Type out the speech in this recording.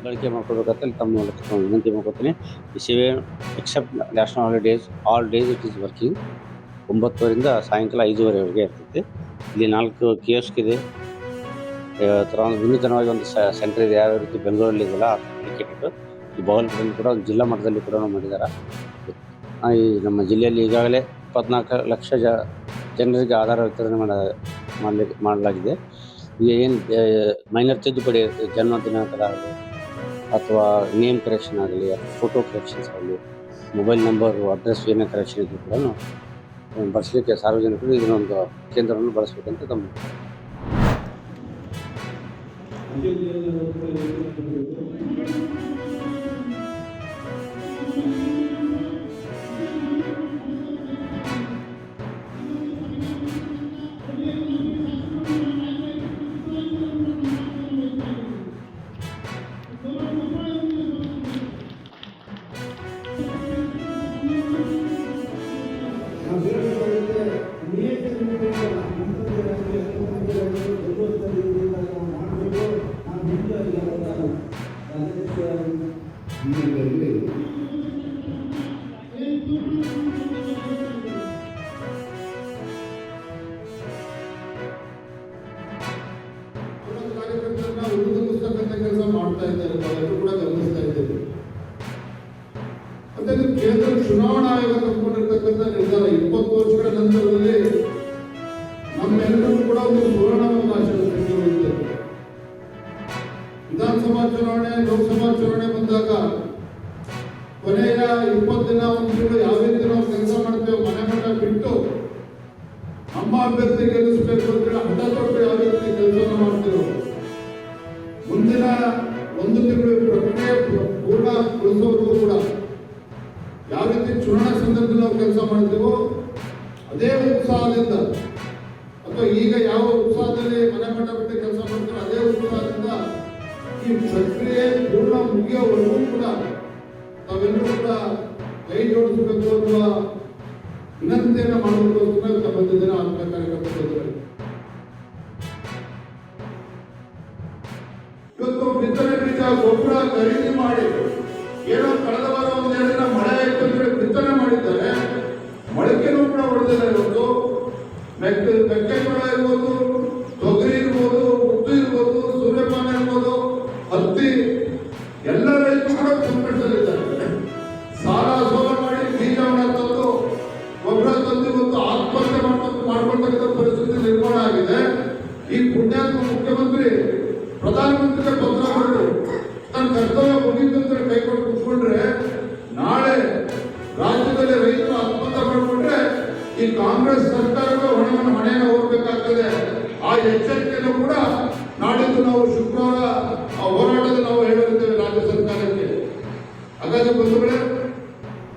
ಬಳಕೆ ಮಾಡ್ಕೋಬೇಕಂತ ತಮ್ಮ ಮೂಲಕ ವಿನಂತಿ ಮಾಡ್ಕೊತೀನಿ. ಈ ಸೇವೆ except national holidays all days it is working. 9 ಸಾಯಂಕಾಲ 5:30ವರೆಗೆ ಇರ್ತೈತಿ. ಇಲ್ಲಿ 4 ಕಿಯೋಸ್ಕ್ ಇದೆ. ವಿನೂತನವಾಗಿ ಒಂದು ಸೆಂಟರ್ ಇದೆ. ಯಾವ ರೀತಿ ಬೆಂಗಳೂರಲ್ಲಿ ಇದೆಯಲ್ಲ ಅಪ್ಲಿಕೇಟೆಡ್ ಈ ಬಾಗಲಕೋಟೆಯಲ್ಲಿ ಕೂಡ ಒಂದು ಜಿಲ್ಲಾ ಮಟ್ಟದಲ್ಲಿ ಕೂಡ ಮಾಡಿದ್ದಾರೆ. ಈ ನಮ್ಮ ಜಿಲ್ಲೆಯಲ್ಲಿ ಈಗಾಗಲೇ 24 ಲಕ್ಷ ಜನರಿಗೆ ಆಧಾರ ವಿತರಣೆ ಮಾಡಲಾಗಿದೆ. ಈಗ ಏನು ಮೈನರ್ ತಿದ್ದುಪಡಿ ಜನ್ಮ ದಿನಾಂಕದ ಆಗಲಿ ಅಥವಾ ನೇಮ್ ಕರೆಕ್ಷನ್ ಆಗಲಿ ಅಥವಾ ಫೋಟೋ ಕರೆಕ್ಷನ್ಸ್ ಆಗಲಿ ಮೊಬೈಲ್ ನಂಬರು ಅಡ್ರೆಸ್ ಏನೇ ಕರೆಕ್ಷನ್ ಇದ್ದರೂ ಕೂಡ ಬಳಸಲಿಕ್ಕೆ ಸಾರ್ವಜನಿಕರು ಇದನ್ನೊಂದು ಕೇಂದ್ರವನ್ನು ಬಳಸಬೇಕಂತ ತಮ್ಮ ಕೆಲಸ ಮಾಡ್ತಾ ಇದ್ದಾರೆ, ತಾವೆಲ್ಲರೂ ಕೂಡ ಗಮನಿಸ್ತಾ ಇದ್ದೇವೆ. ಮತ್ತೆ ಕೇಂದ್ರ ಚುನಾವಣಾ ಆಯೋಗ ತಗೊಂಡಿರ್ತಕ್ಕಂಥ ನಿರ್ಧಾರ 20 ವರ್ಷಗಳ ನಂತರದಲ್ಲಿ ನಮ್ಮೆಲ್ಲರಿಗೂ ಕೂಡ ಒಂದು ಸುವರ್ಣಾವಕಾಶ ಸಿಕ್ಕಿದೆ. ವಿಧಾನಸಭಾ ಚುನಾವಣೆ, ಲೋಕಸಭಾ ಚುನಾವಣೆ ಬಂದಾಗ ಕೊನೆಯ 20 ದಿನ ಒಂದು ತಿಂಗಳು ಯಾವ ರೀತಿ ನಾವು ಕೆಲಸ ಮಾಡ್ತೇವೆ, ಮನೆ ಮಠ ಬಿಟ್ಟು ನಮ್ಮ ಅಭ್ಯರ್ಥಿ ಗೆಲ್ಲಿಸಬೇಕು ಅಂತ ಹಠ ತೊಟ್ಟು ಯಾವ ರೀತಿ ಕೆಲಸವನ್ನು ಮಾಡ್ತಿರೋ ಮುಂದಿನ 1 ತಿಂಗಳು ಪ್ರಕ್ರಿಯೆ ಪೂರ್ಣಗೊಳಿಸುವವರೆಗೂ ಕೂಡ ಯಾವ ರೀತಿ ಚುನಾವಣಾ ಸಂದರ್ಭದಲ್ಲಿ ನಾವು ಕೆಲಸ ಮಾಡ್ತೀವೋ ಅದೇ ಉತ್ಸಾಹದಿಂದ ಅಥವಾ ಈಗ ಯಾವ ಉತ್ಸಾಹದಲ್ಲಿ ಮನೆ ಮಠ ಬಿಟ್ಟು ಕೆಲಸ ಮಾಡ್ತೀವೋ ಅದೇ ಉತ್ಸಾಹದಿಂದ ಈ ಪ್ರಕ್ರಿಯೆ ಪೂರ್ಣ ಮುಗಿಯೋವರೆಗೂ ಕೂಡ ತಾವೆಲ್ಲರೂ ಕೂಡ ಕೈ ಜೋಡಿಸಬೇಕು ಅನ್ನುವ ವಿನಂತಿಯನ್ನು ಮಾಡೋದಕ್ಕೋಸ್ಕರ ತಮ್ಮದಿನ ಆತ್ಮ ಕಾರ್ಯಕರ್ತರು ಇವತ್ತು ಬಿತ್ತನೆ ಬೀಜ ಗೊಬ್ಬರ ಖರೀದಿ ಮಾಡಿ ಏನೋ ಕಳೆದ ವಾರ 1-2 ದಿನ ಮಳೆ ಆಯ್ತು ಅಂದ್ರೆ ಬಿತ್ತನೆ ಮಾಡಿದ್ದಾರೆ, ಮೊಳಕೆನೂ ಕೂಡ ಹೊಡೆದಿಲ್ಲ. ಇವತ್ತು ಮೆಕ್ಕೆಜೋಳ ಇರ್ಬೋದು, ತೊಗರಿ ಇರ್ಬೋದು, ಉದ್ದು ಇರ್ಬೋದು, ಸೂರ್ಯಪಾನ ಇರ್ಬೋದು, ಹತ್ತಿ ಎಲ್ಲ ರೈತರು ಕೂಡ ಸಂಕಟದಲ್ಲಿದ್ದಾರೆ. ಸಾಲ ಸೋಲ ಮಾಡಿ ಬೀಜವನ್ನು ತಂದು ಗೊಬ್ಬರ ತಂದು ಇವತ್ತು ಆತ್ಮಹತ್ಯೆ ಮಾಡ್ಕೊಳ್ತಕ್ಕಂಥ ಪರಿಸ್ಥಿತಿ ನಿರ್ಮಾಣ ಆಗಿದೆ. ಈ ಪುಣ್ಯಾತ್ಮ ಮುಖ್ಯಮಂತ್ರಿ ಪ್ರಧಾನಮಂತ್ರಿಗೆ ಪತ್ರ ಬರೆದು ತನ್ನ ಕರ್ತವ್ಯ ಮುಗಿದಂದ್ರೆ ಕೈ ಕೊಟ್ಟು ಕೂತ್ಕೊಂಡ್ರೆ ನಾಳೆ ರಾಜ್ಯದಲ್ಲಿ ರೈತರು ಆತ್ಮಹತ್ಯೆ ಮಾಡಿಕೊಂಡ್ರೆ ಈ ಕಾಂಗ್ರೆಸ್ ಸರ್ಕಾರವೇ ಹೊಣೆಯನ್ನು ಹೋಗ್ಬೇಕಾಗ್ತದೆ. ಆ ಎಚ್ಚರಿಕೆಯನ್ನು ಕೂಡ ನಾಡಿದ್ದು ನಾವು ಶುಕ್ರವಾರ